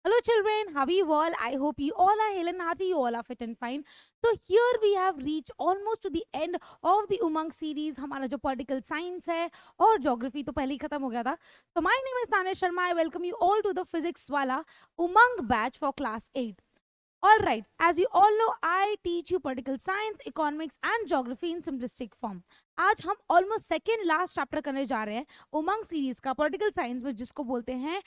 Hello children, how are you all? I hope you all are hale and hearty, you all are fit and fine. So here we have reached almost to the end of the Umang series. हमारा जो political science है और geography तो पहले ही खत्म हो गया था. So my name is Tanesh Sharma. I welcome you all to the physics वाला Umang batch for class 8. All right, as you all know, I teach you political science, economics and geography in simplistic form. आज हम almost second last chapter करने जा रहे हैं उमंग series का political science में, जिसको बोलते हैं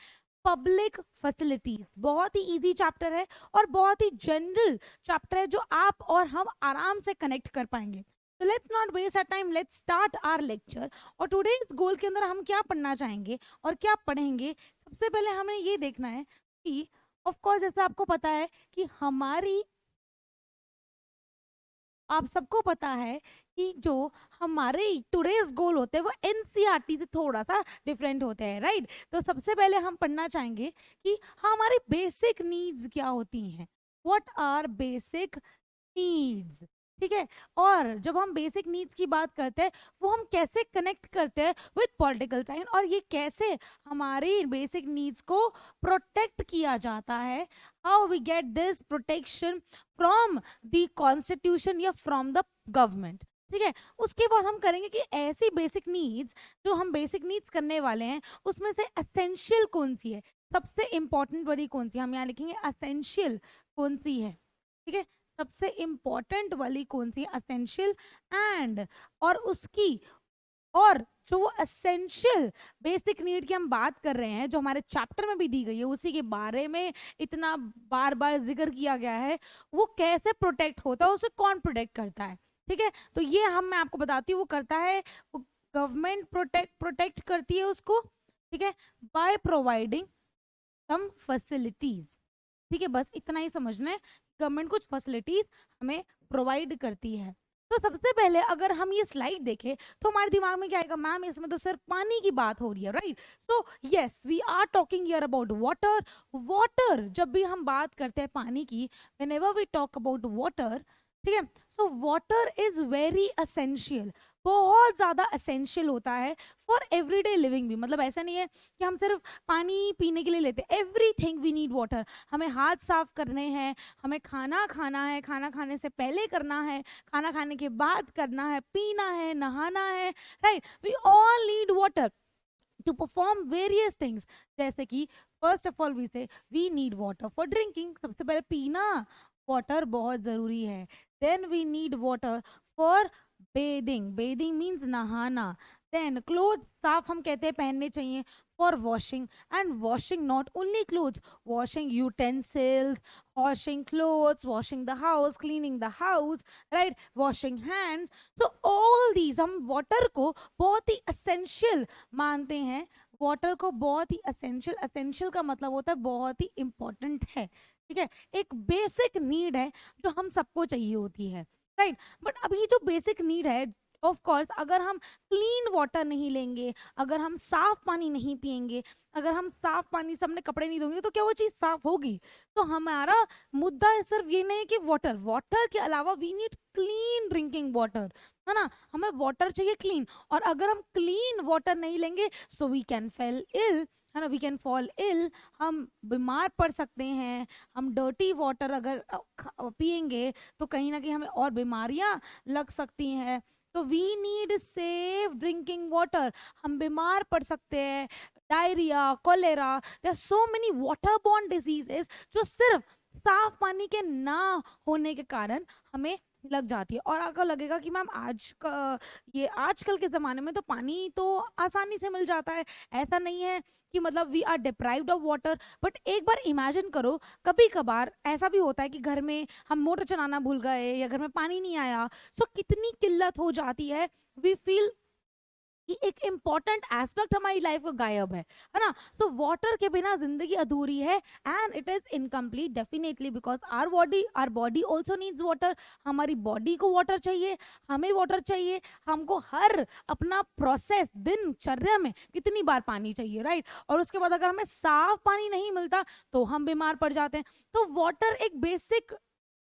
पब्लिक फैसिलिटीज. बहुत ही इजी चैप्टर है और बहुत ही जनरल चैप्टर है जो आप और हम आराम से कनेक्ट कर पाएंगे. तो let's not waste our time, let's start our lecture. और टुडे इस गोल के अंदर हम क्या पढ़ना चाहेंगे और क्या पढ़ेंगे, सबसे पहले हमें ये देखना है कि ऑफ कोर्स जैसे आपको पता है कि आप सबको पता है कि जो हमारे टुडेज गोल होते हैं वो एनसीईआरटी से थोड़ा सा डिफरेंट होते हैं, राइट. तो सबसे पहले हम पढ़ना चाहेंगे कि हमारी बेसिक नीड्स क्या होती हैं. व्हाट आर बेसिक नीड्स, ठीक है. और जब हम बेसिक नीड्स की बात करते हैं वो हम कैसे कनेक्ट करते हैं विद पॉलिटिकल साइंस, और ये कैसे हमारी बेसिक नीड्स को प्रोटेक्ट किया जाता है. How we get this protection from the constitution या फ्रॉम द गवर्नमेंट, ठीक है. उसके बाद हम करेंगे कि ऐसी बेसिक नीड्स जो हम बेसिक नीड्स करने वाले हैं उसमें से एसेंशियल कौन सी है, सबसे इंपॉर्टेंट वाली कौन सी. हम यहाँ लिखेंगे एसेंशियल कौन सी है, ठीक है. सबसे इंपॉर्टेंट वाली कौन सी है, एसेंशियल. एंड और उसकी और जो वो एसेंशियल बेसिक नीड की हम बात कर रहे हैं जो हमारे चैप्टर में भी दी गई है, उसी के बारे में इतना बार बार जिक्र किया गया है, वो कैसे प्रोटेक्ट होता है, उसे कौन प्रोटेक्ट करता है, ठीक है. तो ये मैं आपको बताती हूँ वो करता है, वो गवर्नमेंट प्रोटेक्ट करती है उसको, ठीक है, बाय प्रोवाइडिंग सम फैसिलिटीज, ठीक है. बस इतना ही समझना है, गवर्नमेंट कुछ फैसिलिटीज हमें प्रोवाइड करती है. तो सबसे पहले अगर हम ये स्लाइड देखें तो हमारे दिमाग में क्या आएगा, मैम इसमें तो सिर्फ पानी की बात हो रही है, right. So yes, we are talking here about water. Water जब भी हम बात करते हैं पानी की, whenever we talk about water, ठीक है, so water is very essential, बहुत ज़्यादा असेंशियल होता है फॉर एवरीडे लिविंग भी. मतलब ऐसा नहीं है कि हम सिर्फ पानी पीने के लिए लेते हैं, एवरीथिंग वी नीड वाटर. हमें हाथ साफ करने हैं, हमें खाना खाना है, खाना खाने से पहले करना है, खाना खाने के बाद करना है, पीना है, नहाना है, right. We all need water to perform various things. जैसे कि first of all we say we need water for drinking, सबसे पहले पीना वाटर बहुत ज़रूरी है. Then we need water for bathing, bathing means नहाना. देन क्लोथ साफ हम कहते हैं पहनने चाहिए for washing, and washing not only clothes, washing utensils, washing clothes, washing the house, cleaning the house, right, washing hands. So all these हम water को बहुत ही essential मानते हैं. वाटर को बहुत ही essential, essential का मतलब होता है बहुत ही important है, ठीक है. एक बेसिक नीड है जो हम सबको चाहिए होती है, राइट. बट अभी जो बेसिक नीड है, ऑफ कोर्स अगर हम क्लीन वाटर नहीं लेंगे, अगर हम साफ पानी नहीं पिएंगे, अगर हम साफ पानी से अपने कपड़े नहीं धोएंगे, तो क्या वो चीज़ साफ होगी. तो हमारा मुद्दा सिर्फ ये नहीं है कि वाटर, वाटर के अलावा we need clean drinking water, है ना. हमें वाटर चाहिए क्लीन, और अगर हम क्लीन वाटर नहीं लेंगे so we can fall ill, है ना, वी कैन फॉल इल, हम बीमार पड़ सकते हैं. हम डर्टी वाटर अगर पिएंगे तो कहीं ना कहीं हमें और बीमारियां लग सकती हैं. तो we need safe drinking water. हम बीमार पड़ सकते हैं, diarrhoea, cholera, there are so many water borne diseases जो सिर्फ साफ पानी के ना होने के कारण हमें लग जाती है. और आपको लगेगा कि मैम ये आजकल के ज़माने में तो पानी तो आसानी से मिल जाता है, ऐसा नहीं है कि मतलब we are deprived of water. But एक बार इमेजिन करो, कभी कभार ऐसा भी होता है कि घर में हम मोटर चलाना भूल गए या घर में पानी नहीं आया, सो कितनी किल्लत हो जाती है. वी फील कि एक इम्पॉर्टेंट एस्पेक्ट हमारी लाइफ का गायब है ना. तो वाटर के बिना जिंदगी अधूरी है, and it is incomplete definitely because our body also needs water. हमारी बॉडी को वाटर चाहिए, हमें वाटर चाहिए. हमको हर अपना प्रोसेस दिनचर्या में कितनी बार पानी चाहिए, राइट. और उसके बाद अगर हमें साफ पानी नहीं मिलता तो हम बीमार पड़ जाते हैं. तो वाटर एक बेसिक,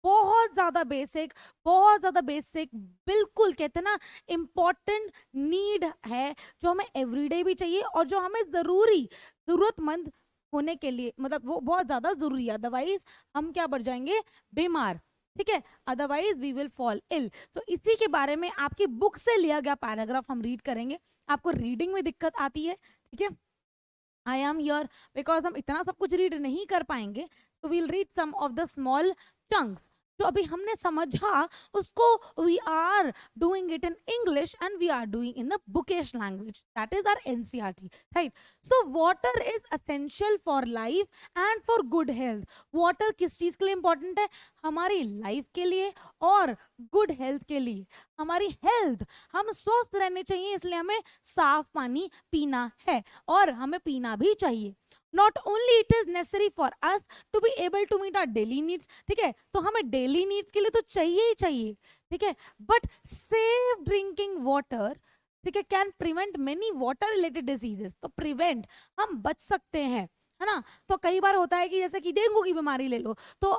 बहुत ज़्यादा बेसिक, बहुत ज़्यादा बेसिक, बिल्कुल कहते हैं ना इम्पॉर्टेंट नीड है जो हमें एवरीडे भी चाहिए और जो हमें ज़रूरतमंद होने के लिए, मतलब वो बहुत ज्यादा जरूरी है, अदरवाइज हम क्या बढ़ जाएंगे, बीमार, ठीक है, otherwise we will fall ill. तो इसी के बारे में आपकी बुक से लिया गया पैराग्राफ हम रीड करेंगे। आपको रीडिंग में दिक्कत आती है, ठीक है, आई एम हियर, बिकॉज हम इतना सब कुछ रीड नहीं कर पाएंगे, तो we'll read some of the small chunks. जो अभी हमने समझा उसको we are doing it in English and we are doing in the bookish language, that is our NCERT, right. So water is essential for life and for good health. Water किस चीज के लिए important है, हमारी life के लिए और good health के लिए। हमारी हेल्थ, हम स्वस्थ रहने चाहिए, इसलिए हमें साफ पानी पीना है और हमें पीना भी चाहिए। Not only it is necessary for us to be able to meet our daily needs, ठीक है, तो हमें डेली नीड्स के लिए तो चाहिए ही चाहिए, ठीक है, बट सेफ ड्रिंकिंग वाटर, ठीक है, can prevent many water related diseases. तो प्रिवेंट, हम बच सकते हैं, है ना। तो कई बार होता है कि जैसे कि डेंगू की बीमारी ले लो, तो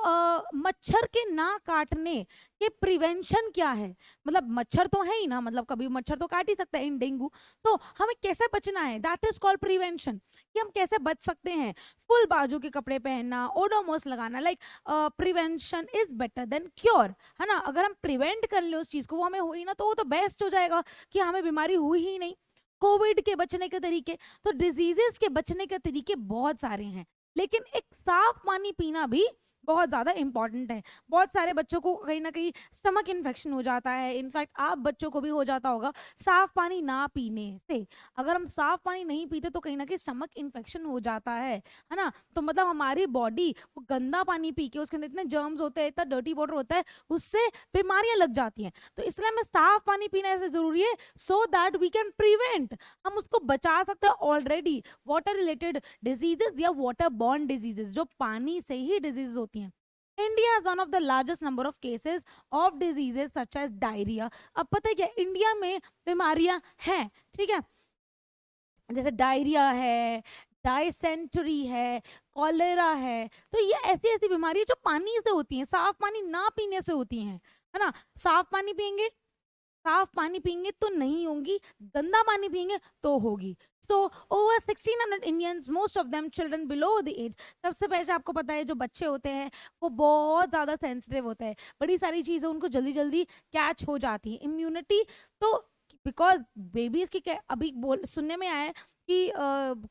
मच्छर के ना काटने के प्रिवेंशन क्या है, मतलब मच्छर तो है ही ना, मतलब कभी मच्छर तो काट ही सकता है इन डेंगू, तो हमें कैसे बचना है, दैट इज कॉल्ड प्रिवेंशन, कि हम कैसे बच सकते हैं। फुल बाजू के कपड़े पहनना, ओडोमोस लगाना, like prevention is better than cure, है ना। अगर हम प्रिवेंट कर ले उस चीज को, वो हमें हुई ना, तो वो तो बेस्ट हो जाएगा कि हमें बीमारी हुई ही नहीं। कोविड के बचने के तरीके, तो डिजीजेस के बचने के तरीके बहुत सारे हैं, लेकिन एक साफ पानी पीना भी बहुत ज्यादा इंपॉर्टेंट है। बहुत सारे बच्चों को कहीं ना कहीं स्टमक इन्फेक्शन हो जाता है, इनफैक्ट आप बच्चों को भी हो जाता होगा साफ पानी ना पीने से। अगर हम साफ पानी नहीं पीते तो कहीं ना कहीं स्टमक इन्फेक्शन हो जाता है ना। तो मतलब हमारी बॉडी वो गंदा पानी पी के, उसके अंदर इतने जर्म्स होते हैं, इतना डर्टी वाटर होता है, उससे बीमारियां लग जाती हैं। तो इसलिए हमें साफ पानी पीना ऐसे जरूरी है, so that we can prevent, हम उसको बचा सकते हैं ऑलरेडी वाटर रिलेटेड डिजीजेस या वाटर बॉर्न डिजीजेस, जो पानी से ही डिजीज होती हैं। India has one of the largest number of cases of diseases such as diarrhea। अब पता है क्या, इंडिया में बीमारियां हैं, ठीक है, जैसे डायरिया है, डायसेंट्री है, कॉलेरा है, तो ये ऐसी ऐसी बीमारी जो पानी से होती हैं, साफ पानी ना पीने से होती हैं, है ना। साफ पानी पियेंगे, साफ पानी पियेंगे तो नहीं होंगी, गंदा पानी पियेंगे तो होगी। So over 1600 Indians, most of them children below the age. सबसे पहले आपको पता है जो बच्चे होते हैं वो बहुत ज़्यादा सेंसिटिव होते हैं, बड़ी सारी चीज़ें उनको जल्दी जल्दी कैच हो जाती है, इम्यूनिटी। तो बिकॉज बेबीज की अभी सुनने में आया है कि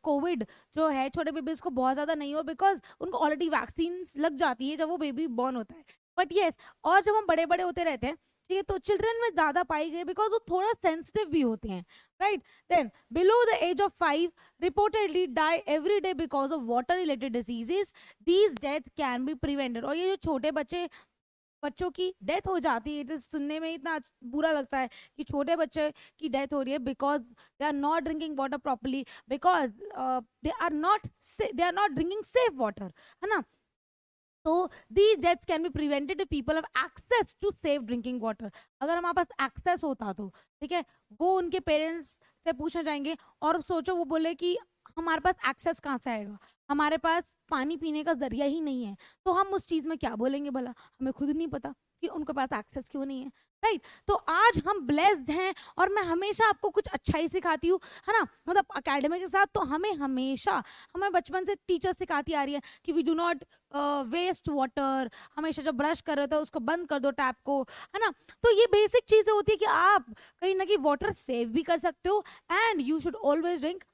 कोविड जो है छोटे बेबीज को बहुत ज़्यादा नहीं हो, बिकॉज उनको ऑलरेडी वैक्सीन लग जाती है जब वो बेबी बॉर्न होता है। बट येस, और जब हम बड़े बड़े होते रहते हैं, ठीक है, तो चिल्ड्रन में ज्यादा पाई गई बिकॉज वो थोड़ा सेंसिटिव भी होते हैं, right. Then below the age of 5 reportedly die every day because of water related diseases, these death can be prevented. और ये जो छोटे बच्चों की डेथ हो जाती है, सुनने में इतना बुरा लगता है कि छोटे बच्चे की डेथ हो रही है because they are not drinking water properly, because they are not drinking safe water, है ना। तो these deaths can be prevented if people have access to safe drinking water। अगर हमारे पास एक्सेस होता तो, ठीक है, वो उनके पेरेंट्स से पूछना चाहेंगे, और सोचो वो बोले कि हमारे पास एक्सेस कहाँ से आएगा, हमारे पास पानी पीने का जरिया ही नहीं है, तो हम उस चीज में क्या बोलेंगे भला, हमें खुद नहीं पता कि उनके पास एक्सेस क्यों नहीं है, राइट। तो आज हम ब्लेस्ड हैं, और मैं हमेशा आपको कुछ अच्छा ही सिखाती हूँ, है ना, मतलब एकेडमिक के साथ। तो हमें बचपन से टीचर सिखाती आ रही है कि we do not waste water, हमेशा जब ब्रश कर रहे हो तो उसको बंद कर दो टैप को, है ना। तो ये बेसिक चीजें होती है कि आप कहीं ना कहीं वाटर सेव भी कर सकते हो, and you should always drink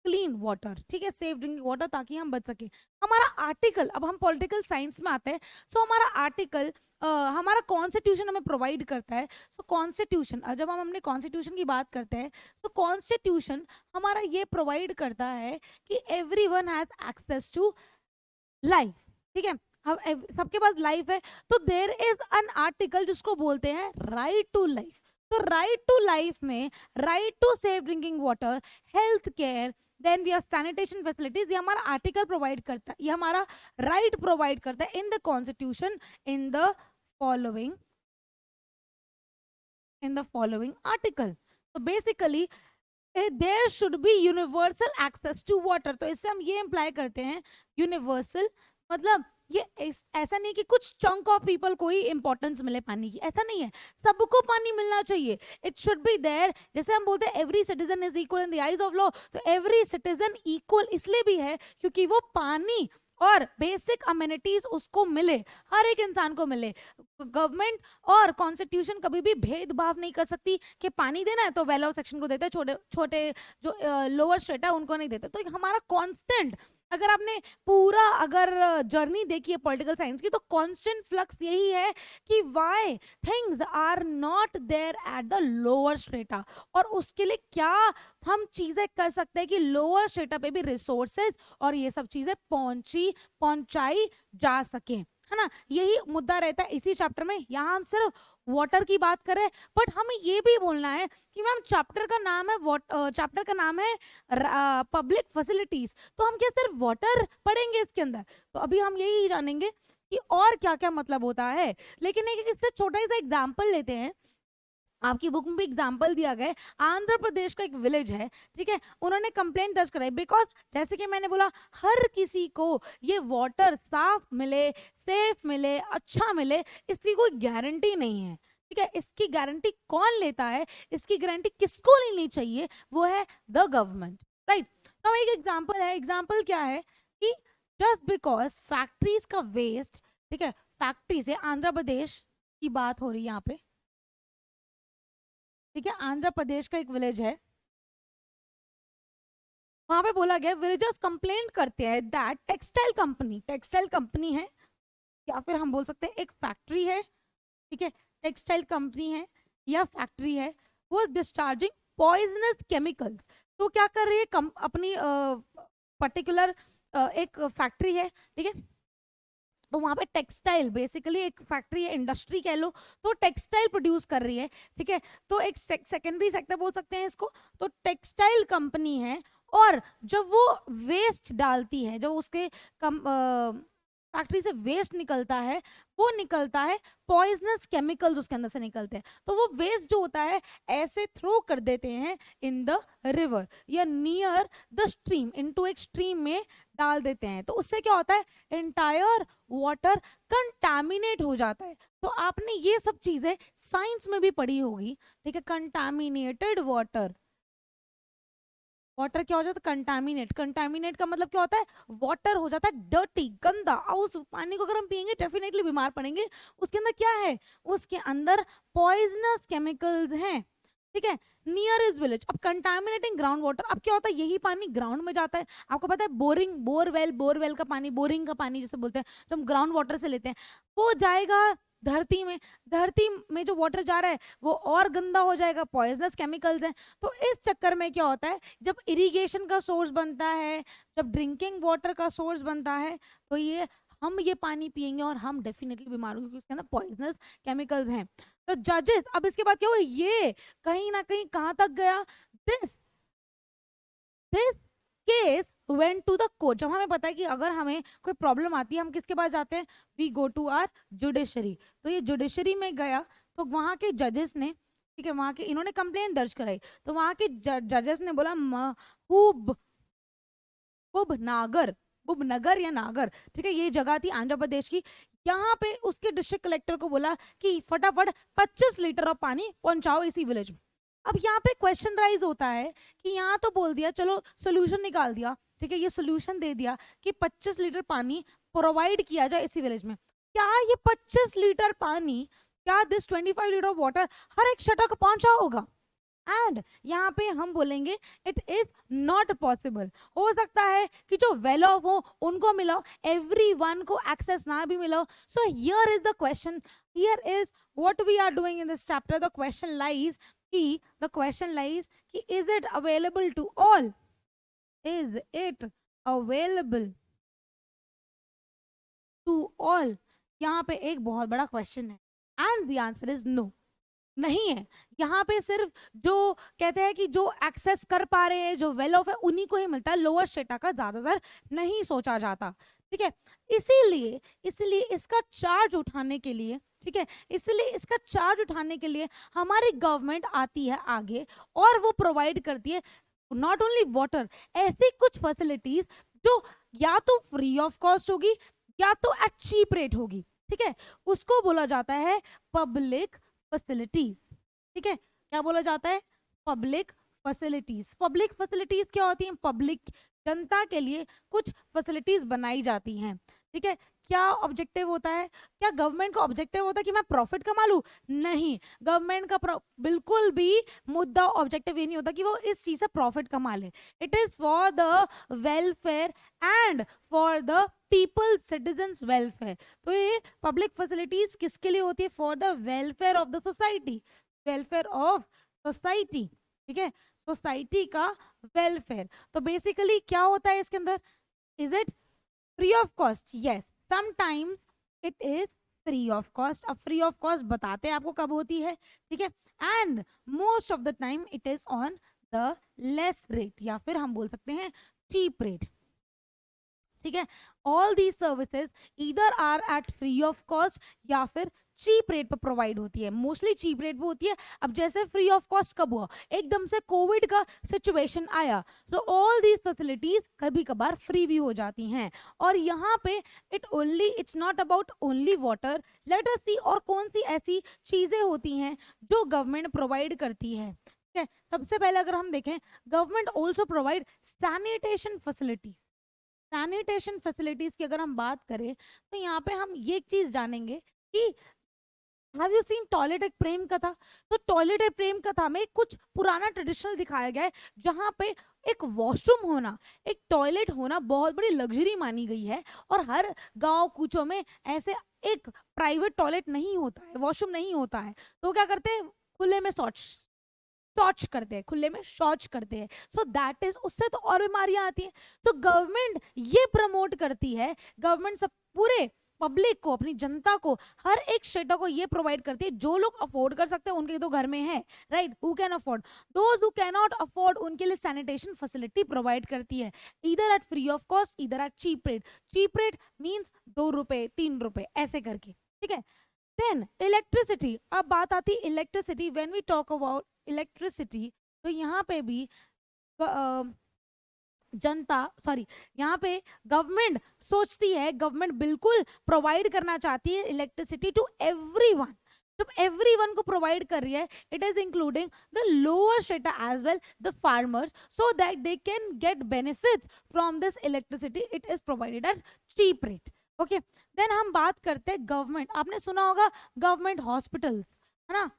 clean water, ठीक है, सेफ ड्रिंकिंग वाटर, ताकि हम बच सके। हमारा आर्टिकल, अब हम पॉलिटिकल साइंस में आते हैं, सो हमारा आर्टिकल हमारा कॉन्स्टिट्यूशन हमें प्रोवाइड करता है। सो कॉन्स्टिट्यूशन, जब हम अपने कॉन्स्टिट्यूशन की बात करते हैं, तो कॉन्स्टिट्यूशन हमारा ये प्रोवाइड करता है कि everyone has access to life, ठीक है, अब सबके पास लाइफ है, तो देयर इज एन आर्टिकल जिसको बोलते हैं राइट टू लाइफ। तो राइट टू लाइफ में right to safe drinking water, health care, then we are sanitation facilities, ये हमारा आर्टिकल प्रोवाइड करता है, ये हमारा राइट प्रोवाइड करता है in the constitution in the following article. तो basically there should be universal access to water. तो इससे हम ये इंप्लाई करते हैं यूनिवर्सल, मतलब ये ऐसा नहीं कि कुछ चंक ऑफ पीपल को ही इंपॉर्टेंस मिले पानी की, ऐसा नहीं है, सबको पानी मिलना चाहिए, इट शुड बी देयर। जैसे हम बोलते हैं every citizen is equal in the eyes of law, तो एवरी सिटीजन इक्वल इसलिए भी है क्योंकि वो पानी और बेसिक अमेनिटीज उसको मिले, हर एक इंसान को मिले। गवर्नमेंट और कॉन्स्टिट्यूशन कभी भी भेदभाव नहीं कर सकती कि पानी देना है तो वेल ऑफ सेक्शन को देते हैं, छोटे छोटे जो लोअर स्ट्रेटा उनको नहीं देते। तो हमारा कांस्टेंट, अगर आपने पूरा अगर जर्नी देखी है पॉलिटिकल साइंस की, तो कांस्टेंट फ्लक्स यही है कि why things are not there at the lower strata, और उसके लिए क्या हम चीजें कर सकते हैं कि लोअर स्ट्रेटा पे भी रिसोर्सेज और ये सब चीजें पहुंचाई जा सके, है ना। यही मुद्दा रहता है इसी चैप्टर में। यहाँ हम सिर्फ वाटर की बात करें, बट हमें ये भी बोलना है कि मैम चैप्टर का नाम है पब्लिक फैसिलिटीज, तो हम क्या सिर्फ वाटर पढ़ेंगे इसके अंदर? तो अभी हम यही जानेंगे कि और क्या क्या मतलब होता है। लेकिन एक इससे छोटा सा एग्जाम्पल लेते हैं, आपकी बुक में भी एग्जाम्पल दिया गया है, आंध्र प्रदेश का एक विलेज है, ठीक है, उन्होंने कंप्लेंट दर्ज कराई बिकॉज जैसे कि मैंने बोला हर किसी को ये वाटर साफ मिले, सेफ मिले, अच्छा मिले, इसकी कोई गारंटी नहीं है, ठीक है। इसकी गारंटी कौन लेता है, इसकी गारंटी किसको लेनी चाहिए, वो है द गवर्नमेंट, राइट। नाउ एक एग्जाम्पल है, एग्जाम्पल क्या है कि जस्ट बिकॉज फैक्ट्रीज का वेस्ट, ठीक है, फैक्ट्री से आंध्र प्रदेश की बात हो रही है यहाँ पे, ठीक है, आंध्र प्रदेश का एक विलेज है, वहां पे बोला गया विलेजर्स कंप्लेंट करते हैं दैट टेक्सटाइल कंपनी है, या फिर हम बोल सकते हैं एक फैक्ट्री है, ठीक है, टेक्सटाइल कंपनी है या फैक्ट्री है, वो डिस्चार्जिंग पॉइजनस केमिकल्स। तो क्या कर रही है, अपनी पर्टिकुलर एक फैक्ट्री है, ठीक है, तो वहां पे टेक्सटाइल, बेसिकली एक फैक्ट्री है, इंडस्ट्री कह लो, तो टेक्सटाइल प्रोड्यूस कर रही है, ठीक है, तो एक सेकेंडरी सेक्टर बोल सकते हैं इसको, तो टेक्सटाइल कंपनी है, और जब वो वेस्ट डालती है, जब उसके फैक्ट्री से वेस्ट निकलता है, वो निकलता है पॉइजनस केमिकल्स उसके अंदर से निकलते हैं, तो वो वेस्ट जो होता है ऐसे थ्रो कर देते हैं इन द रिवर या नियर द स्ट्रीम, इनटू एक स्ट्रीम में डाल देते हैं, तो उससे क्या होता है, एंटायर वाटर कंटामिनेट हो जाता है। तो आपने ये सब चीजें साइंस में भी पढ़ी होगी, ठीक है, कंटामिनेटेड वाटर, वाटर क्या हो जाता है, कंटामिनेट का मतलब क्या होता है, वाटर हो जाता है डर्टी, गंदा, और उस पानी को अगर हम पियेंगे डेफिनेटली बीमार पड़ेंगे। उसके अंदर क्या है, उसके अंदर पॉइजनस केमिकल्स हैं, ठीक है, नियर इज विलेज। अब कंटामिनेटिंग ग्राउंड वाटर, अब क्या होता है, यही पानी ग्राउंड में जाता है, आपको पता है बोरवेल का पानी, बोरिंग का पानी जिसे बोलते हैं, जो हम ग्राउंड वाटर से लेते हैं, वो जाएगा धरती में जो वाटर जा रहा है वो और गंदा हो जाएगा, पॉइजनस केमिकल्स हैं। तो इस चक्कर में क्या होता है, जब इरिगेशन का सोर्स बनता है, जब ड्रिंकिंग वाटर का सोर्स बनता है, तो हम ये पानी पिएंगे और हम डेफिनेटली बीमार होंगे, क्योंकि उसके अंदर पॉइजनस केमिकल्स हैं। तो जजेस, अब इसके बाद क्या हुआ, ये कहीं ना कहीं कहां तक गया, this case went to the court. जब हमें पता है कि अगर हमें कोई प्रॉब्लम आती है हम किसके पास जाते हैं, we go to our judiciary. तो ये जुडिशरी में गया, तो वहां के जजेस ने, ठीक है, वहां के इन्होंने कंप्लेंट दर्ज कराई, तो वहां के जजेस ने बोला बुबनगर या नागर, ठीक है, ये जगह थी आंध्र प्रदेश की, यहाँ पे उसके डिस्ट्रिक्ट कलेक्टर को बोला कि फटाफट 25 लीटर ऑफ पानी पहुंचाओ इसी विलेज में। अब यहाँ पे क्वेश्चन राइज होता है कि यहाँ तो बोल दिया, चलो सोल्यूशन निकाल दिया, ठीक है, ये सोल्यूशन दे दिया कि 25 लीटर पानी प्रोवाइड किया जाए इसी विलेज में। क्या ये 25 लीटर पानी, क्या दिस 25 लीटर ऑफ वाटर हर एक शटर को पहुंचा होगा? एंड यहाँ पे हम बोलेंगे इट इज नॉट पॉसिबल। हो सकता है कि जो वेल ऑफ हो उनको मिला, एवरीवन को एक्सेस ना भी मिला। So here is the question, here is what we are doing in this chapter. The question lies कि is it available to all, is it available to all, यहाँ पे एक बहुत बड़ा क्वेश्चन है, and the answer is no, नहीं है। यहाँ पे सिर्फ जो कहते हैं कि जो एक्सेस कर पा रहे हैं, जो वेल ऑफ है, उन्हीं को ही मिलता है, लोअर स्ट्रेटा का ज्यादातर नहीं सोचा जाता, ठीक है। इसीलिए इसका चार्ज उठाने के लिए, ठीक है, इसलिए इसका चार्ज उठाने के लिए हमारी गवर्नमेंट आती है आगे और वो प्रोवाइड करती है नॉट ओनली वाटर, ऐसी कुछ फैसिलिटीज जो या तो फ्री ऑफ कॉस्ट होगी या तो एट चीप रेट होगी, ठीक है, उसको बोला जाता है पब्लिक फैसिलिटीज। ठीक है, क्या बोला जाता है? Public facilities. पब्लिक फैसिलिटीज क्या होती हैं? पब्लिक, जनता के लिए कुछ फैसिलिटीज बनाई जाती हैं। ठीक है, क्या ऑब्जेक्टिव होता है? क्या गवर्नमेंट का ऑब्जेक्टिव होता है कि मैं प्रॉफिट कमा लूं? नहीं, गवर्नमेंट का बिल्कुल भी मुद्दा ऑब्जेक्टिव ये नहीं होता कि वो इस चीज से प्रॉफिट कमा ले। It is for the welfare and for the people citizens welfare. तो ये पब्लिक फैसिलिटीज किसके लिए होती है? For the welfare of the society, welfare of society. ठीक है, सोसाइटी का वेलफेयर। तो बेसिकली क्या होता है इसके अंदर? Is it free of cost? Yes, sometimes it is free of cost. अब फ्री ऑफ कॉस्ट बताते हैं आपको कब होती है, ठीक है, and most of the time it is on the less rate, या फिर हम बोल सकते हैं चीप रेट। ठीक है, all these services either are at free of cost या फिर चीप रेट पर प्रोवाइड होती है। मोस्टली चीप रेट पे होती है। अब जैसे फ्री ऑफ कॉस्ट कब हुआ? एकदम से कोविड का सिचुएशन आया, तो ऑल दीज फैसिलिटीज कभी कभार फ्री भी हो जाती हैं। और यहाँ पे it's not about only water. Let us see और कौन सी ऐसी चीजें होती हैं जो गवर्नमेंट प्रोवाइड करती है। ठीक है, सबसे पहले अगर हम देखें, government also provide sanitation facilities. Sanitation facilities की अगर हम बात करें तो यहाँ पे हम ये चीज जानेंगे कि हैव यू सीन टॉयलेट एक प्रेम कथा? तो टॉयलेट एक प्रेम कथा में कुछ पुराना ट्रेडिशनल दिखाया गया है, जहाँ पे एक वॉशरूम होना, एक टॉयलेट होना बहुत बड़ी लग्जरी मानी गई है। और हर गांव कूचों में ऐसे एक प्राइवेट टॉयलेट नहीं होता है, वॉशरूम नहीं होता है। तो क्या करते हैं? खुले में शौच करते हैं, खुले में शौच करते हैं। सो दैट इज, उससे तो और बीमारियां आती हैं। तो गवर्नमेंट ये प्रमोट करती है, गवर्नमेंट सब पूरे पब्लिक को, अपनी जनता को, हर एक स्टेटा को ये प्रोवाइड करती है, जो लोग अफोर्ड कर सकते हैं उनके तो घर में है, right, who can afford. Those who can not afford, उनके लिए सैनिटेशन फैसिलिटी प्रोवाइड करती है, either at free of cost, either at cheap rate. Cheap rate means 2 रुपए 3 रुपए ऐसे करके। ठीक है, देन इलेक्ट्रिसिटी। अब बात आती है electricity. When we talk about electricity, तो यहाँ पे भी यहाँ पे गवर्नमेंट सोचती है, गवर्नमेंट बिल्कुल प्रोवाइड करना चाहती है इलेक्ट्रिसिटी टू एवरीवन। जब एवरीवन को प्रोवाइड कर रही है, it is including the lower strata as well, the farmers, so that they can get benefits from this electricity. It is provided at cheap rate. Okay, then हम बात करते हैं government. आपने सुना होगा गवर्नमेंट हॉस्पिटल्स, है ना?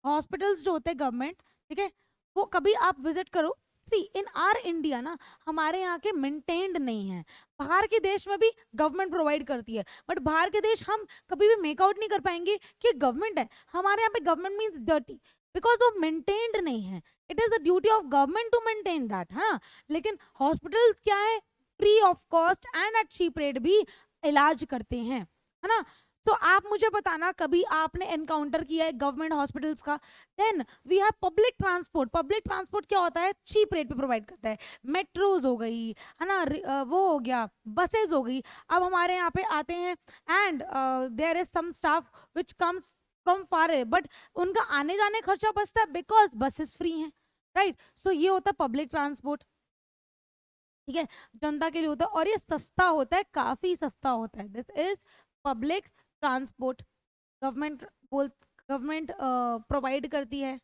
हॉस्पिटल्स जो होते हैं गवर्नमेंट, ठीक है, वो कभी आप विजिट करो। सी इन आर इंडिया ना, हमारे यहाँ के मेंटेन्ड नहीं है। बाहर के देश में भी गवर्नमेंट प्रोवाइड करती है, बट बाहर के देश हम कभी भी मेकआउट नहीं कर पाएंगे कि गवर्नमेंट है। हमारे यहाँ पे गवर्नमेंट मीन्स डर्टी, बिकॉज वो मेंटेन्ड नहीं है। It is the duty of government to maintain that, है ना? लेकिन हॉस्पिटल्स क्या है? Free of cost and at cheap rate भी इलाज करते हैं, है ना? तो आप मुझे बताना कभी आपने एनकाउंटर किया है गवर्नमेंट हॉस्पिटल्स का। Then we have public transport. Public transport क्या होता है? चीप रेट पे प्रोवाइड करता है। मेट्रोज हो गई, है ना, वो हो गया, बसेज हो गई। अब हमारे यहाँ पे आते हैं and there is some staff which comes from far, but उनका आने जाने खर्चा बचता है बिकॉज बसेस फ्री हैं, राइट? सो ये होता है पब्लिक ट्रांसपोर्ट। ठीक है, जनता के लिए होता है और ये सस्ता होता है, काफी सस्ता होता है। This is public transport. Government provide करती है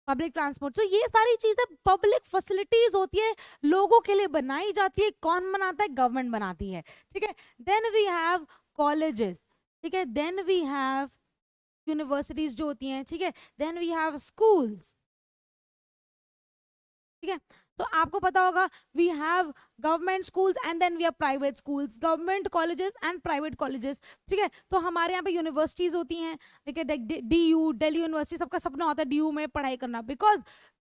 पब्लिक ट्रांसपोर्ट। तो ये सारी चीजें पब्लिक फैसिलिटीज होती है, लोगों के लिए बनाई जाती है। कौन बनाता है? गवर्नमेंट बनाती है। ठीक है, देन वी हैव कॉलेजेस। ठीक है, देन वी हैव यूनिवर्सिटीज जो होती हैं। ठीक है, देन वी हैव स्कूल्स। ठीक है, तो आपको पता होगा we have government schools and then we have private schools, government colleges and private colleges. ठीक है, तो हमारे यहाँ पे यूनिवर्सिटीज होती हैं। ठीक है, DU, दिल्ली यूनिवर्सिटी, सबका सपना होता है DU में पढ़ाई करना, because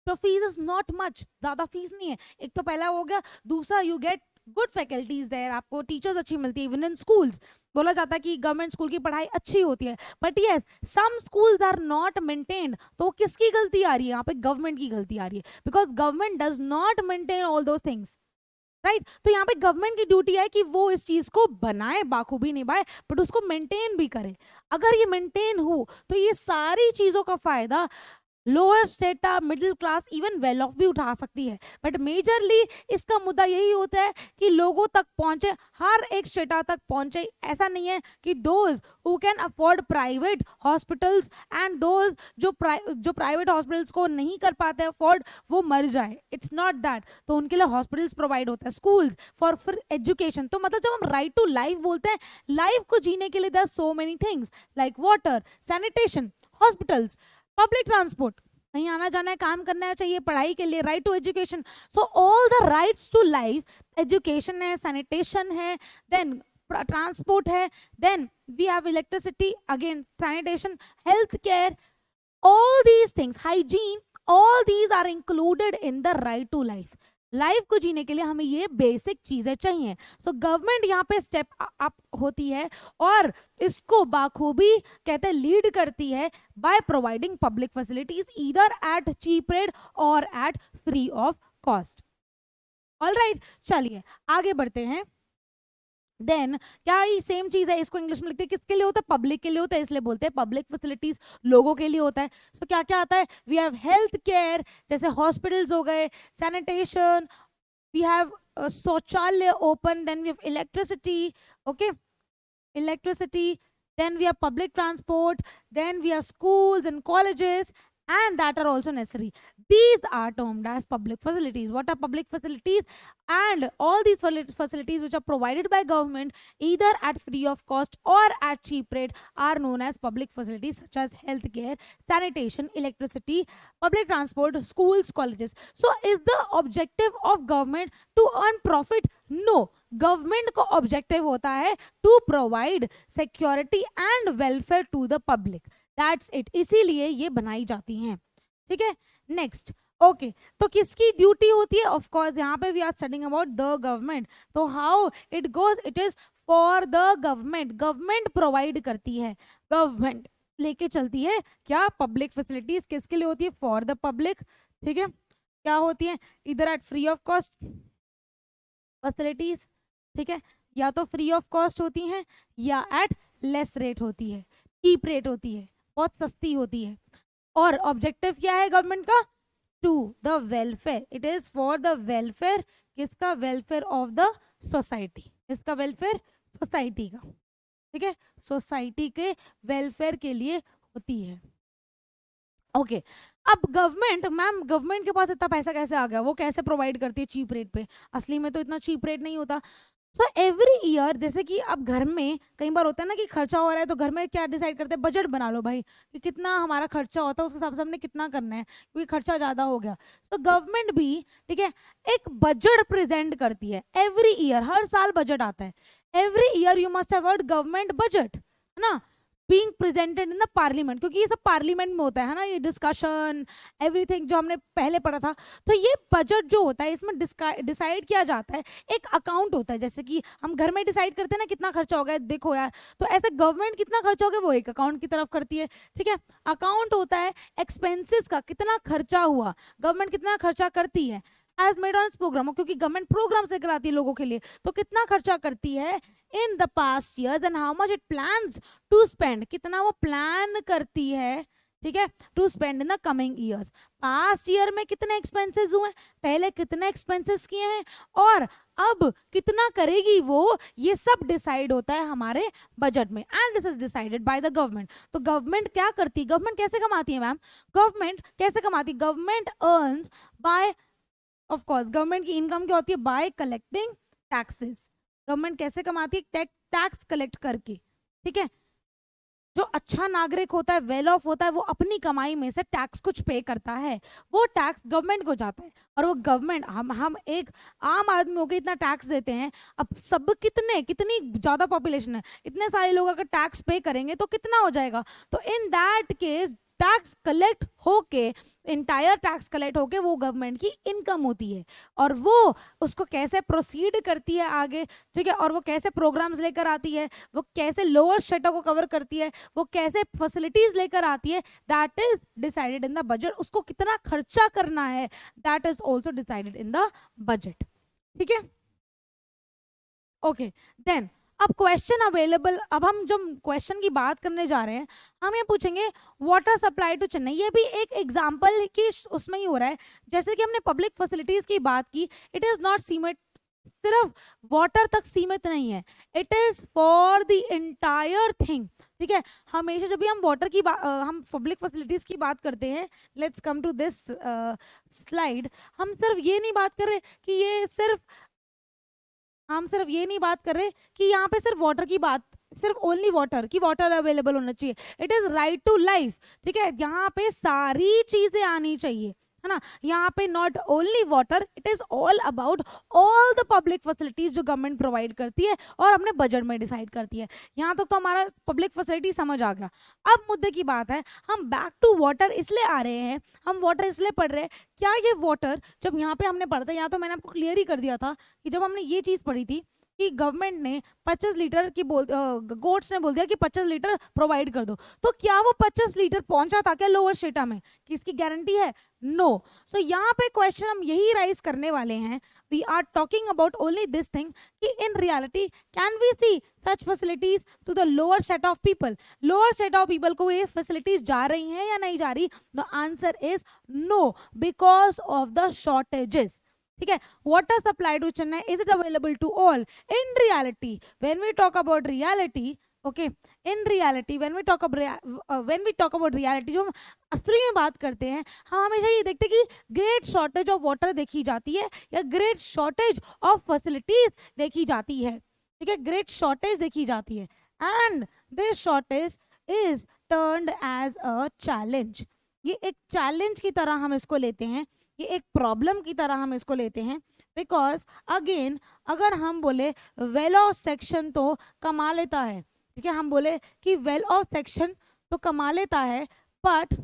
the fees is not much, ज्यादा फीस नहीं है। एक तो पहला हो गया, दूसरा you get good faculties there, आपको टीचर्स अच्छी मिलती है। इवन इन स्कूल्स बोला जाता है कि गवर्नमेंट स्कूल की पढ़ाई अच्छी होती है, but yes some schools are not maintained. तो किसकी गलती आ रही है यहाँ पे? गवर्नमेंट की गलती आ रही है, because government does not maintain all those things, right? तो यहाँ पे गवर्नमेंट की ड्यूटी है कि वो इस चीज को बनाए, बाखूबी निभाए, बट उसको मेंटेन भी करे। अगर ये मेंटेन हो तो ये सारी चीजों का फायदा lower strata, middle class, even well of भी उठा सकती है, बट मेजरली इसका मुद्दा यही होता है कि लोगों तक पहुंचे, हर एक स्टेटा तक पहुंचे। ऐसा नहीं है कि those who can afford private hospitals and those जो प्राइवेट हॉस्पिटल्स को नहीं कर पाते अफोर्ड, वो मर जाए, इट्स नॉट दैट। तो उनके लिए हॉस्पिटल्स प्रोवाइड होता है, स्कूल्स फॉर फ्री एजुकेशन। तो मतलब जब हम राइट टू लाइफ बोलते हैं, लाइफ को जीने के लिए there so many things like water, sanitation, hospitals, public transport, कहीं आना जाना है, काम करना है, चाहिए पढ़ाई के लिए, right to education. So all the rights to life, education है, सैनिटेशन है, देन ट्रांसपोर्ट है, then we have electricity, again sanitation, health care, all these things, hygiene, all these are included in the right to life। Life को जीने के लिए हमें ये basic चीजें चाहिए। सो गवर्नमेंट यहाँ पे स्टेप अप होती है और इसको बाखूबी कहते हैं लीड करती है by providing public facilities either at cheap rate और at free of cost. Alright, चलिए आगे बढ़ते हैं। देन क्या ये सेम चीज है, इसको इंग्लिश में लिखते हैं, किसके लिए होता है, पब्लिक के लिए होता है, इसलिए बोलते हैं पब्लिक फैसिलिटीज लोगों के लिए होता है। सो क्या क्या आता है, वी हैव हेल्थ केयर, जैसे हॉस्पिटल्स हो गए, सैनिटेशन, वी हैव शौचालय open, then we have electricity, okay, electricity, then we have public transport, then we have schools and colleges, and that are also necessary. These are termed as public facilities. What are public facilities? And all these facilities which are provided by government either at free of cost or at cheap rate are known as public facilities, such as healthcare, sanitation, electricity, public transport, schools, colleges. So is the objective of government to earn profit? No. Government का objective होता है to provide security and welfare to the public, that's it, इसीलिए ये बनाई जाती हैं। ठीक है, नेक्स्ट, ओके, तो किसकी ड्यूटी होती है, ऑफ कोर्स यहाँ पे we are studying about the government, तो how it goes, it is for the government, government provide करती है, गवर्नमेंट लेके चलती है क्या, पब्लिक फैसिलिटीज किसके लिए होती है, फॉर द पब्लिक। ठीक है, क्या होती है, इधर at free of cost facilities, ठीक है, या तो फ्री ऑफ कॉस्ट होती हैं या एट लेस रेट होती है, चीप रेट होती है, बहुत सस्ती होती है। और ऑब्जेक्टिव क्या है गवर्नमेंट का, to the welfare, it is for the welfare, किसका, वेलफेयर ऑफ द सोसाइटी, इसका वेलफेयर, सोसाइटी का। ठीक है, सोसाइटी के वेलफेयर के लिए होती है। ओके, अब गवर्नमेंट, मैम गवर्नमेंट के पास इतना पैसा कैसे आ गया, वो कैसे प्रोवाइड करती है चीप रेट पे, असली में तो इतना चीप रेट नहीं होता। सो एवरी ईयर, जैसे कि अब घर में कई बार होता है ना कि खर्चा हो रहा है, तो घर में क्या डिसाइड करते हैं, बजट बना लो भाई कि कितना हमारा खर्चा होता है, उस हिसाब से हमने कितना करना है, क्योंकि खर्चा ज़्यादा हो गया। सो गवर्नमेंट भी, ठीक है, एक बजट प्रेजेंट करती है एवरी ईयर, हर साल बजट आता है, every year you must have heard government budget, है ना, being presented in the parliament, क्योंकि ये सब पार्लियामेंट में होता है ना, ये डिस्कशन एवरीथिंग जो हमने पहले पढ़ा था। तो ये बजट जो होता है इसमें डिसाइड किया जाता है, एक अकाउंट होता है, जैसे कि हम घर में डिसाइड करते हैं ना कितना खर्चा हो गया, देखो यार, तो ऐसे गवर्नमेंट कितना खर्चा हो गया वो एक अकाउंट की तरफ करती है। ठीक है, अकाउंट होता है एक्सपेंसेस का, कितना खर्चा हुआ, गवर्नमेंट कितना खर्चा करती है एज मेड ऑन प्रोग्राम, क्योंकि गवर्नमेंट प्रोग्राम से कराती है लोगों के लिए, तो कितना खर्चा करती है in the past years and how much it plans to spend, कितना वो प्लान करती है, ठीक है, to spend in the coming years. Past year में कितने एक्सपेंसेस हुए, पहले कितने एक्सपेंसेस किए हैं और अब कितना करेगी वो, ये सब डिसाइड होता है हमारे बजट में, and this is decided by the government. तो गवर्नमेंट क्या करती है, गवर्नमेंट कैसे कमाती है मैम, गवर्नमेंट कैसे कमाती है, government earns by, of course government की इनकम क्या होती है, बाय कलेक्टिंग टैक्सेस। गवर्नमेंट कैसे कमाती है, टैक्स कलेक्ट करके। ठीक है, जो अच्छा नागरिक होता है, वेल ऑफ होता है, वो अपनी कमाई में से टैक्स कुछ पे करता है, वो टैक्स गवर्नमेंट को जाता है, और वो गवर्नमेंट, हम एक आम आदमी होकर इतना टैक्स देते हैं, अब सब कितनी ज़्यादा पॉपुलेशन है, इतने सारे लोग अगर टैक्स पे करेंगे तो कितना हो जाएगा, तो in that case tax collect होके, इंटायर टैक्स कलेक्ट होके वो गवर्नमेंट की इनकम होती है, और वो उसको कैसे प्रोसीड करती है आगे, ठीक है, और वो कैसे प्रोग्राम्स लेकर आती है, वो कैसे लोअर स्ट्रेटा को कवर करती है, वो कैसे फैसिलिटीज लेकर आती है, that is decided in the budget. उसको कितना खर्चा करना है, that is also decided in the budget. ठीक है, ओके, देन अब क्वेश्चन अवेलेबल, अब हम जब क्वेश्चन की बात करने जा रहे हैं, हम ये पूछेंगे वाटर सप्लाई टू चेन्नई। ये भी एक एग्जांपल की उसमें ही हो रहा है, जैसे कि हमने पब्लिक फैसिलिटीज की बात की, इट इज नॉट सीमित, सिर्फ वाटर तक सीमित नहीं है, it is for the entire thing. ठीक है, हमेशा जब भी हम वाटर की हम पब्लिक फैसिलिटीज की बात करते हैं, let's come to this slide, हम सिर्फ ये नहीं बात कर रहे कि ये सिर्फ, हम सिर्फ ये नहीं बात कर रहे कि यहाँ पे सिर्फ वाटर की बात, सिर्फ ओनली वाटर की, वाटर अवेलेबल होना चाहिए, it is right to life. ठीक है, यहाँ पे सारी चीजें आनी चाहिए, है ना। यहाँ पे not only water, it is all about all the public facilities जो गवर्नमेंट प्रोवाइड करती है और हमने बजट में डिसाइड करती है। यहाँ तक तो हमारा पब्लिक फैसिलिटी समझ आ गया। अब मुद्दे की बात है, हम बैक टू वाटर इसलिए आ रहे हैं, हम वाटर इसलिए पढ़ रहे हैं, क्या ये वाटर जब यहाँ पे हमने पढ़ा था, यहाँ तो मैंने आपको क्लियर ही कर दिया था कि जब हमने ये चीज पढ़ी थी कि गवर्नमेंट ने 25 लीटर की गोट्स ने बोल दिया कि 25 लीटर प्रोवाइड कर दो, तो क्या वो 25 लीटर पहुंचा था क्या लोअर स्टेटा में, किसकी गारंटी है? नो। सो यहाँ पे क्वेश्चन हम यही राइज करने वाले हैं, we are talking about only this thing कि in reality can we see such facilities to the lower set of people, lower set of people को ये फैसिलिटीज जा रही हैं या नहीं जा रही? The answer is no, because of the shortages. ठीक है, water supply to Chennai, is it available to all? In reality when we talk about reality, okay, in reality when we talk about reality, जो हम असली में बात करते हैं, हम हमेशा ये देखते हैं कि ग्रेट शॉर्टेज ऑफ वाटर देखी जाती है या ग्रेट शॉर्टेज ऑफ फैसिलिटीज देखी जाती है। ठीक है, ग्रेट शॉर्टेज देखी जाती है, and this shortage is turned as a challenge. ये एक चैलेंज की तरह हम इसको लेते हैं, ये एक प्रॉब्लम की तरह हम इसको लेते हैं, बिकॉज अगेन अगर हम बोले वेल ऑफ सेक्शन तो कमा लेता है, ठीक है, हम बोले कि वेल ऑफ सेक्शन तो कमा लेता है, बट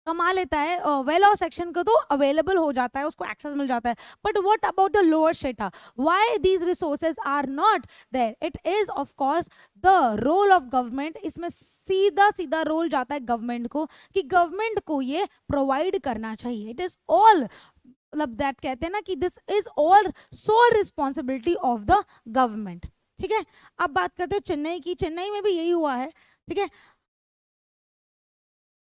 कमा लेता है, वेल ऑफ सेक्शन को तो अवेलेबल हो जाता है, उसको एक्सेस मिल जाता है, but what about the lower strata, why these resources are not there? It is of course the role of government, इसमें सीधा सीधा रोल जाता है गवर्नमेंट को कि गवर्नमेंट को ये प्रोवाइड करना चाहिए। इट इज ऑल, मतलब दैट कहते हैं ना कि this is all sole responsibility of the government. ठीक है, अब बात करते हैं चेन्नई की, चेन्नई में भी यही हुआ है। ठीक है,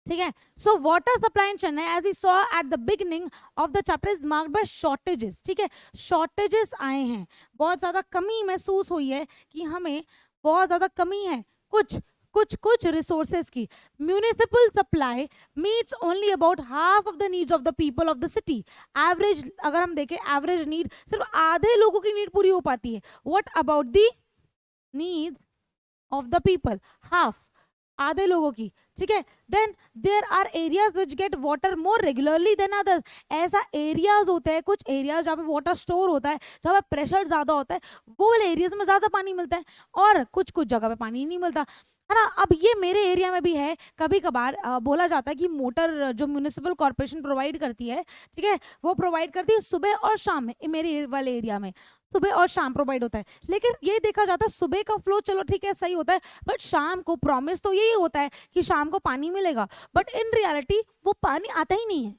ठीक है, so water supply in Chennai as we saw at the beginning of the chapter is marked by shortages. ठीक है, शॉर्टेजेस आए हैं, बहुत ज्यादा कमी महसूस हुई है कि हमें बहुत ज्यादा कमी है कुछ रिसोर्सेज की। Municipal supply meets only about half of the needs of the people of the city. Average अगर हम देखें, एवरेज नीड सिर्फ आधे लोगों की नीड पूरी हो पाती है। What about the needs of the people? Half, आधे लोगों की। ठीक है, then there are areas which get water more regularly than others. ऐसा एरियाज होते हैं, कुछ एरियाज जहाँ पे वाटर स्टोर होता है, जहाँ पे प्रेशर ज्यादा होता है, वो वाले एरियाज में ज्यादा पानी मिलता है, और कुछ कुछ जगह पे पानी नहीं मिलता, है ना। अब ये मेरे एरिया में भी है, कभी कभार बोला जाता है कि मोटर जो म्यूनिसिपल कॉर्पोरेशन प्रोवाइड करती है, ठीक है, वो प्रोवाइड करती है सुबह और शाम में, मेरे वाले एरिया में सुबह और शाम प्रोवाइड होता है। लेकिन ये देखा जाता है सुबह का फ्लो चलो ठीक है सही होता है, बट शाम को प्रॉमिस तो यही होता है कि शाम को पानी मिलेगा, बट इन रियलिटी वो पानी आता ही नहीं है।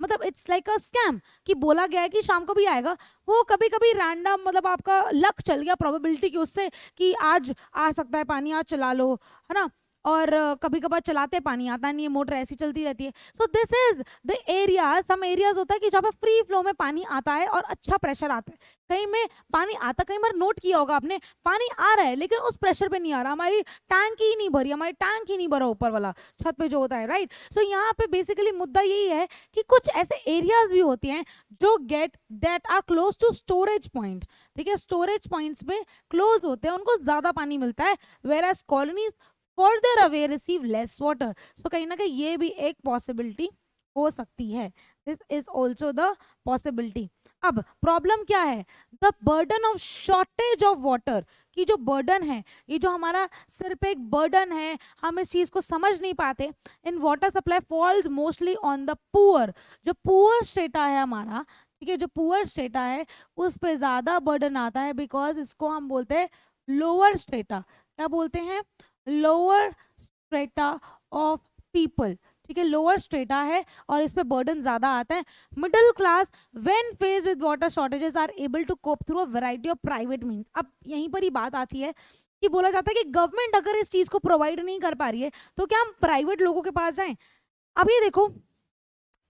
मतलब इट्स लाइक अ स्कैम कि बोला गया है कि शाम को भी आएगा, वो कभी कभी रैंडम, मतलब आपका लक चल गया प्रोबेबिलिटी की उससे कि आज आ सकता है पानी, आज चला लो, है ना। और कभी कभार चलाते पानी आता नहीं है, मोटर ऐसी चलती रहती है। So this is the area, some areas होता है कि जहाँ पे फ्री फ्लो में पानी आता है और अच्छा प्रेशर आता है, कहीं में पानी आता, कई बार नोट किया होगा आपने, पानी आ रहा है लेकिन उस प्रेशर पे नहीं आ रहा, हमारी टैंक ही नहीं भरी, हमारी टैंक ही नहीं भरा ऊपर वाला छत पे जो होता है, राइट। सो यहाँ पे बेसिकली मुद्दा यही है कि कुछ ऐसे एरियाज भी होते हैं जो get that are close to storage point. ठीक है, स्टोरेज पॉइंट्स पे क्लोज होते हैं, उनको ज्यादा पानी मिलता है, whereas colonies further away receive less water. So कहीं ना कहीं ये भी एक पॉसिबिलिटी हो सकती है, this is also the possibility. अब प्रॉब्लम क्या है? The burden of shortage of water की जो बर्डन है, ये जो हमारा सिर पे एक बर्डन है, हम इस चीज को समझ नहीं पाते। In water supply falls mostly on the poor, जो पुअर स्टेटा है हमारा, ठीक है, जो पुअर स्टेटा है उस पे ज्यादा बर्डन आता है, बिकॉज इसको हम बोलते हैं लोअर स्टेटा। क्या बोलते हैं? Lower strata of people. ठीक है, लोअर स्ट्रेटा है और इस पे बर्डन ज्यादा आता है। Middle class when faced with water shortages are able to cope through a variety of private means. अब यहीं पर ही बात आती है कि बोला जाता है कि गवर्नमेंट अगर इस चीज को प्रोवाइड नहीं कर पा रही है तो क्या हम प्राइवेट लोगों के पास जाएं। अब ये देखो,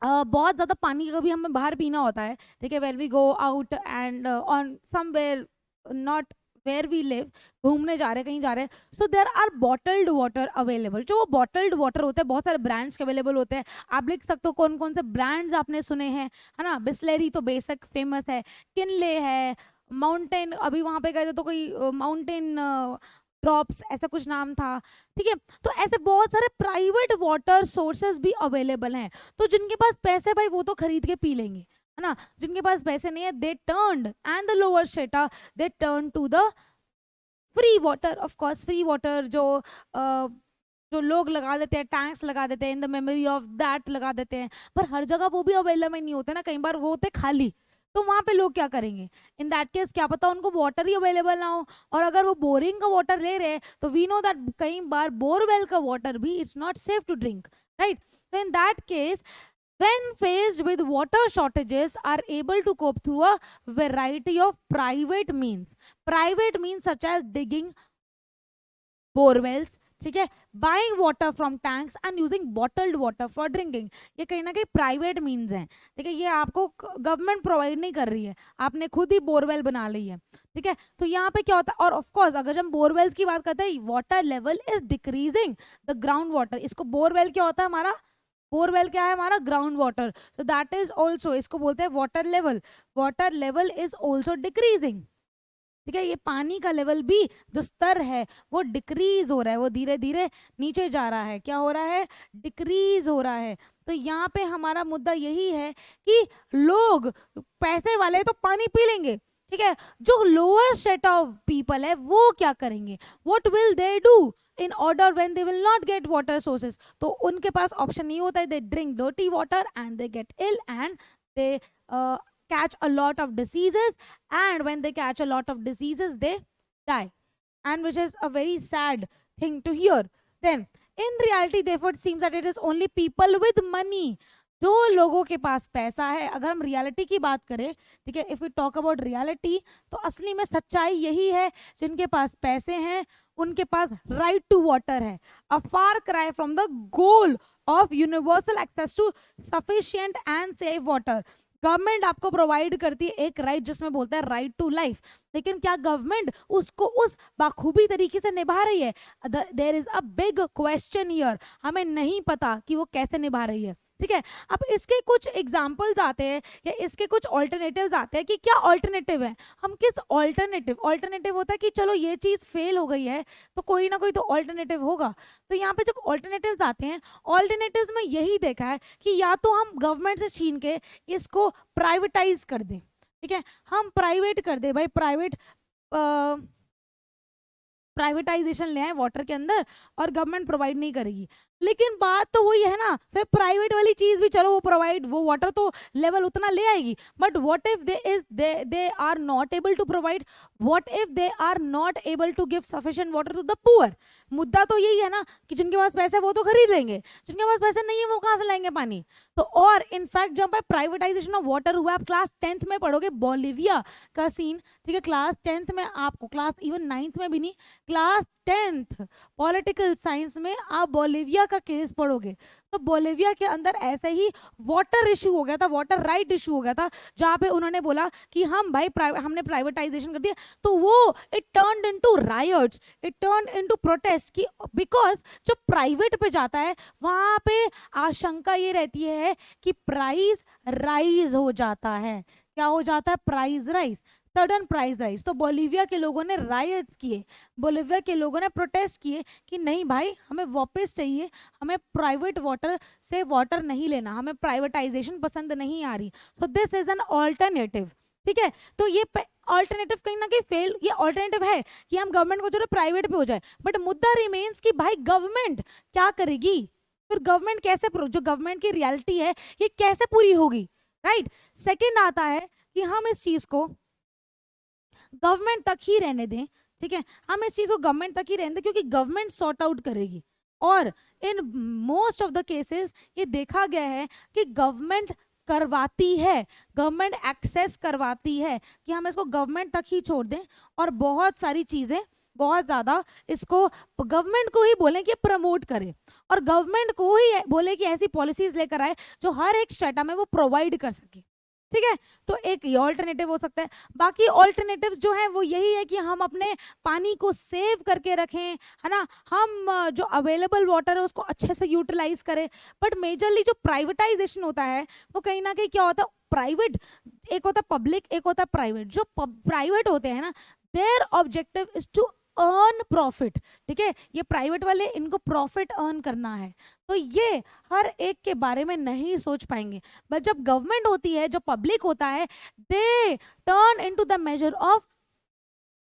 बहुत ज़्यादा पानी कभी हमें बाहर पीना होता है, ठीक है, where we go out and on somewhere not where we live, घूमने जा रहे हैं, कहीं जा रहे हैं, so there are bottled water available. जो वो बॉटल्ड वाटर होते हैं बहुत सारे ब्रांड्स के अवेलेबल होते हैं। आप लिख सकते हो कौन कौन से ब्रांड्स आपने सुने हैं, है ना। बिस्लेरी तो बेसिक फेमस है, किनले है, माउंटेन, अभी वहाँ पे गए थे तो कोई माउंटेन ड्रॉप्स ऐसा कुछ नाम था, ठीक है। तो ऐसे बहुत सारे प्राइवेट वाटर सोर्सेज भी अवेलेबल हैं। तो जिनके पास पैसे भाई वो तो खरीद के पी लेंगे, है ना। जिनके पास पैसे नहीं है they turned and the lower strata they turn to the free water. Of course free water जो लोग लगा देते हैं, टैंक्स लगा देते हैं, in the memory of that लगा देते हैं, पर हर जगह वो भी अवेलेबल नहीं होते ना, कई बार वो होते खाली। तो वहां पे लोग क्या करेंगे, इन दैट केस क्या पता उनको वाटर ही अवेलेबल ना हो, और अगर वो बोरिंग का वाटर ले रहे हैं तो वी नो दैट कई बार बोरवेल का वाटर भी it's not safe to drink, right. so in that case when faced with water shortages are able to cope through a variety of private means such as digging borewells, ठीक है, buying water from tanks and using bottled water for drinking. ये कहीं ना कहीं private means हैं, ठीक है, ये आपको गवर्नमेंट प्रोवाइड नहीं कर रही है, आपने खुद ही बोरवेल बना ली है, ठीक है। तो यहाँ पे क्या होता है, और ऑफ कोर्स अगर हम बोरवेल्स की बात करते हैं, water level is decreasing the ground water. इसको बोरवेल क्या होता है हमारा, बोरवेल क्या है हमारा, ground water, so that is also, इसको बोलते हैं water level is also decreasing, ठीक है। ये पानी का लेवल भी जो स्तर है वो डिक्रीज हो रहा है, वो धीरे धीरे नीचे जा रहा है, क्या हो रहा है, डिक्रीज हो रहा है। तो यहाँ पे हमारा मुद्दा यही है कि लोग पैसे वाले तो पानी पी लेंगे, ठीक है, जो लोअर सेट ऑफ पीपल है वो क्या करेंगे, what will they do in order when they will not get water sources. तो उनके पास ऑप्शन नहीं होता है, they drink dirty water and they get ill and they catch a lot of diseases, and when they catch a lot of diseases they die, and which is a very sad thing to hear. Then in reality therefore it seems that it is only people with money, जो लोगों के पास पैसा है। अगर हम reality की बात करें, ठीक है, if we talk about reality, तो असली में सच्चाई यही है, जिनके पास पैसे हैं उनके पास राइट टू वाटर है। A far cry from the goal of universal access to sufficient and safe water. Government आपको प्रोवाइड करती है एक राइट जिसमें बोलता है राइट टू लाइफ, लेकिन क्या गवर्नमेंट उसको उस बाखूबी तरीके से निभा रही है, there is a big question here. हमें नहीं पता कि वो कैसे निभा रही है, ठीक है। अब इसके कुछ एग्जाम्पल्स आते हैं या इसके कुछ ऑल्टरनेटिव्स आते हैं कि क्या ऑल्टरनेटिव है, हम किस ऑल्टरनेटिव होता है कि चलो ये चीज़ फेल हो गई है तो कोई ना कोई तो ऑल्टरनेटिव होगा। तो यहाँ पे जब ऑल्टरनेटिव्स आते हैं, ऑल्टरनेटिव्स में यही देखा है कि या तो हम गवर्नमेंट से छीन के इसको प्राइवेटाइज कर दें, ठीक है, हम प्राइवेट कर दे भाई, प्राइवेटाइजेशन ले आए वाटर के अंदर और गवर्नमेंट प्रोवाइड नहीं करेगी। लेकिन बात तो वही है ना, फिर प्राइवेट वाली चीज भी चलो वो प्रोवाइड, वो वाटर तो लेवल उतना ले आएगी, but what if they are not able to provide, what if they are not able to give sufficient water to the poor. मुद्दा तो यही है ना कि जिनके पास पैसे वो तो खरीद लेंगे, जिनके पास पैसे नहीं है वो कहाँ से लाएंगे पानी। तो और इनफैक्ट जब प्राइवेटाइजेशन ऑफ वाटर हुआ, आप क्लास 10th में पढ़ोगे बोलिविया का सीन, ठीक है, क्लास 10th में आपको, क्लास इवन 9th में भी नहीं, क्लास 10th पॉलिटिकल साइंस में आप बोलिविया का केस पढ़ोगे। तो बोलिविया के अंदर ऐसे ही वाटर इशू हो गया था, वाटर राइट इशू हो गया था, जहां पे उन्होंने बोला कि हम भाई हमने प्राइवेटाइजेशन कर दिया, तो वो it turned into riots, it turned into protest, कि बिकॉज जो प्राइवेट पे जाता है वहां पे आशंका ये रहती है कि प्राइस राइज हो जाता है। क्या हो जाता है, price rise, sudden price rise. तो बोलिविया के लोगों ने राइट्स किए, बोलिविया के लोगों ने प्रोटेस्ट किए कि नहीं भाई हमें वापस चाहिए, हमें प्राइवेट वाटर से वाटर नहीं लेना, हमें प्राइवेटाइजेशन पसंद नहीं आ रही। सो दिस इज एन ऑल्टरनेटिव, ठीक है। तो ये ऑल्टरनेटिव कहीं ना कहीं फेल, ये ऑल्टरनेटिव है कि हम गवर्नमेंट को जो प्राइवेट पे हो जाए, बट मुद्दा रिमेन्स कि भाई गवर्नमेंट क्या करेगी, फिर गवर्नमेंट कैसे, जो गवर्नमेंट की रियलिटी है ये कैसे पूरी होगी, राइट। सेकेंड आता है कि हम इस चीज को गवर्नमेंट तक ही रहने दें, ठीक है, हम इस चीज को गवर्नमेंट तक ही रहने दें, क्योंकि गवर्नमेंट सॉर्ट आउट करेगी, और in most of the cases ये देखा गया है कि गवर्नमेंट करवाती है, गवर्नमेंट एक्सेस करवाती है कि हम इसको गवर्नमेंट तक ही छोड़ दें और बहुत सारी चीज़ें बहुत ज़्यादा इसको गवर्नमेंट को ही बोलें कि प्रमोट करें और गवर्नमेंट को ही बोले कि ऐसी पॉलिसीज लेकर आए जो हर एक स्टेटा में वो प्रोवाइड कर सके। ठीक है, तो एक ये ऑल्टरनेटिव हो सकता है। बाकी ऑल्टरनेटिव्स जो है वो यही है कि हम अपने पानी को सेव करके रखें, है ना, हम जो अवेलेबल वाटर है उसको अच्छे से यूटिलाइज करें। बट मेजरली जो प्राइवेटाइजेशन होता है वो कहीं ना कहीं क्या होता है, प्राइवेट, एक होता है पब्लिक, एक होता है प्राइवेट। जो प्राइवेट होते हैं ना, their objective is to earn profit. ठीक है, ये प्राइवेट वाले, इनको प्रॉफिट अर्न करना है, तो ये हर एक के बारे में नहीं सोच पाएंगे। बट जब गवर्नमेंट होती है, जो पब्लिक होता है, they turn into the major of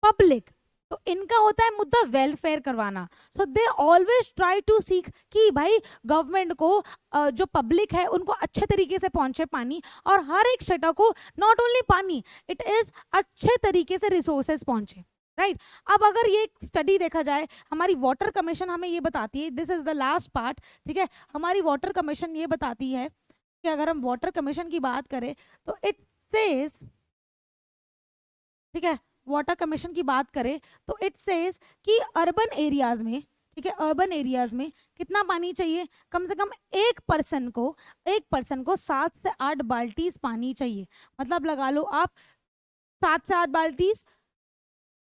public, तो इनका होता है मुद्दा वेलफेयर करवाना। So they always try to seek कि भाई गवर्नमेंट को जो पब्लिक है उनको अच्छे तरीके से पहुंचे पानी, और हर एक स्टेटा को नॉट ओनली पानी, इट इज अच्छे तरीके से रिसोर्सेज पहुंचे। राइट, अब अगर ये स्टडी देखा जाए, हमारी वाटर कमीशन हमें ये बताती है, this is the last part. ठीक है, हमारी वाटर कमीशन ये बताती है कि अगर हम वाटर कमीशन की बात करें तो इट सेज, ठीक है, वाटर कमीशन की बात करें तो इट सेज कि अर्बन एरियाज में, ठीक है, अर्बन एरियाज में कितना पानी चाहिए, कम से कम एक पर्सन को 7 से 8 बाल्टीज पानी चाहिए। मतलब लगा लो आप 7 से 8 बाल्टीज,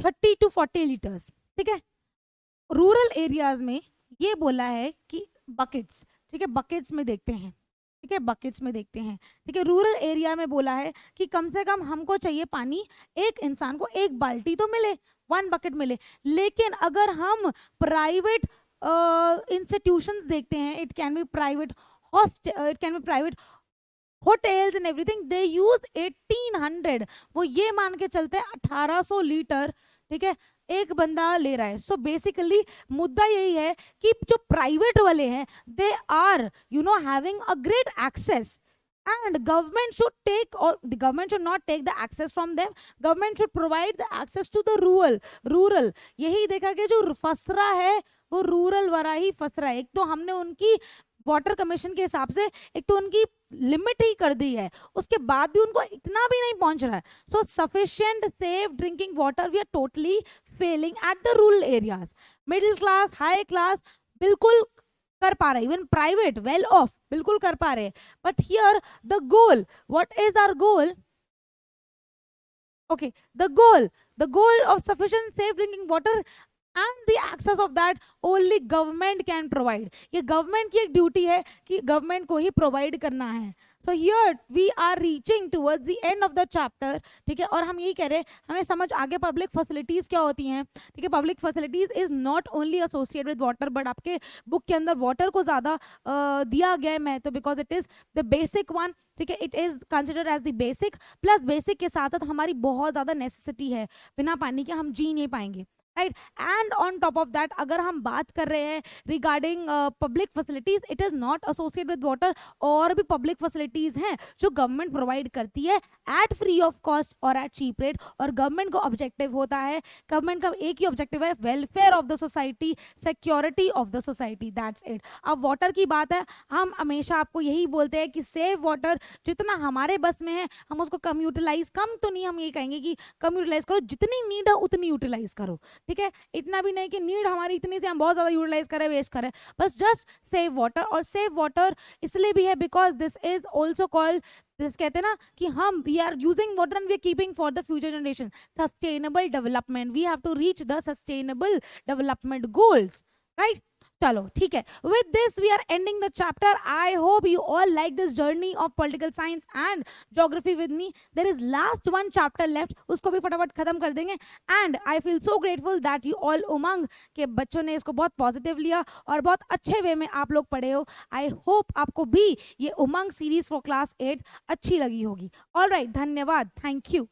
30 to 40 लीटर्स। ठीक है, रूरल एरियाज में ये बोला है कि बकेट्स, ठीक है, बकेट्स में देखते हैं, ठीक है, बकेट्स में देखते हैं। ठीक है, रूरल एरिया में बोला है कि कम से कम हमको चाहिए पानी, एक इंसान को एक बाल्टी तो मिले, 1 बकेट मिले। लेकिन अगर हम प्राइवेट इंस्टीट्यूशंस देखते हैं, it can be private it can be private hotels and everything, they use 1800, वो ये मान के चलते हैं 1800 लीटर, ठीक है, एक बंदा ले रहा है। सो बेसिकली मुद्दा यही है कि जो प्राइवेट वाले हैं, they are having a great access, and government should take, or the government should not take the access from them, government should provide the access to the rural। यही देखा कि जो फंस रहा है वो रूरल वाला ही फंस रहा है। एक तो हमने उनकी वाटर कमीशन के हिसाब से एक तो उनकी लिमिट ही कर दी है, उसके बाद भी उनको इतना भी नहीं पहुंच रहा है। So sufficient safe drinking water we are totally failing at the rural areas. Middle class, high class बिल्कुल कर पा रहे, इवन प्राइवेट वेल ऑफ बिल्कुल कर पा रहे। But here the goal, what is our goal? Okay, the goal of sufficient safe drinking water and the access of that only government can provide। ये government की एक ड्यूटी है कि government को ही प्रोवाइड करना है। So here we are reaching towards the end of the chapter। ठीक है, और हम यही कह रहे हैं, हमें समझ आगे पब्लिक फैसिलिटीज क्या होती हैं। ठीक है, public facilities is not only associated with water, but आपके बुक के अंदर वाटर को ज़्यादा दिया गया है महत्व, because it is the basic one. ठीक है, it is considered as the basic, plus basic के साथ साथ हमारी बहुत ज़्यादा नेसेसिटी है, बिना पानी के हम जी नहीं पाएंगे। Right, and on top of that अगर हम बात कर रहे हैं regarding public facilities, it is not associated with water, और भी पब्लिक फैसिलिटीज हैं जो गवर्नमेंट प्रोवाइड करती है एट फ्री ऑफ कॉस्ट और एट चीप रेट। और गवर्नमेंट का ऑब्जेक्टिव होता है, गवर्नमेंट का एक ही ऑब्जेक्टिव है, welfare of the society, security of the society, that's it. अब वाटर की बात है, हम हमेशा आपको यही बोलते हैं कि सेव वाटर, जितना हमारे बस में है हम उसको कम यूटिलाइज, कम तो नहीं, हम ये कहेंगे कि कम यूटिलाइज करो, जितनी नीड है उतनी यूटिलाइज करो। ठीक है, इतना भी नहीं कि नीड हमारी इतनी से हम बहुत ज्यादा यूटिलाइज करें, वेस्ट करें, बस जस्ट सेव वाटर। और सेव वाटर इसलिए भी है because this is also called, this कहते हैं ना कि हम we are using water and we are keeping for the future generation, sustainable development, we have to reach the sustainable development goals. Right, चलो ठीक है, with this we are ending the chapter। I hope you all like this journey of political science and geography with me। there is last one chapter left, उसको भी फटाफट खत्म कर देंगे। and I feel so grateful that you all उमंग के बच्चों ने इसको बहुत पॉजिटिव लिया और बहुत अच्छे वे में आप लोग पढ़े हो। I hope आपको भी ये उमंग सीरीज फॉर क्लास 8 अच्छी लगी होगी। ऑल राइट, धन्यवाद, थैंक यू।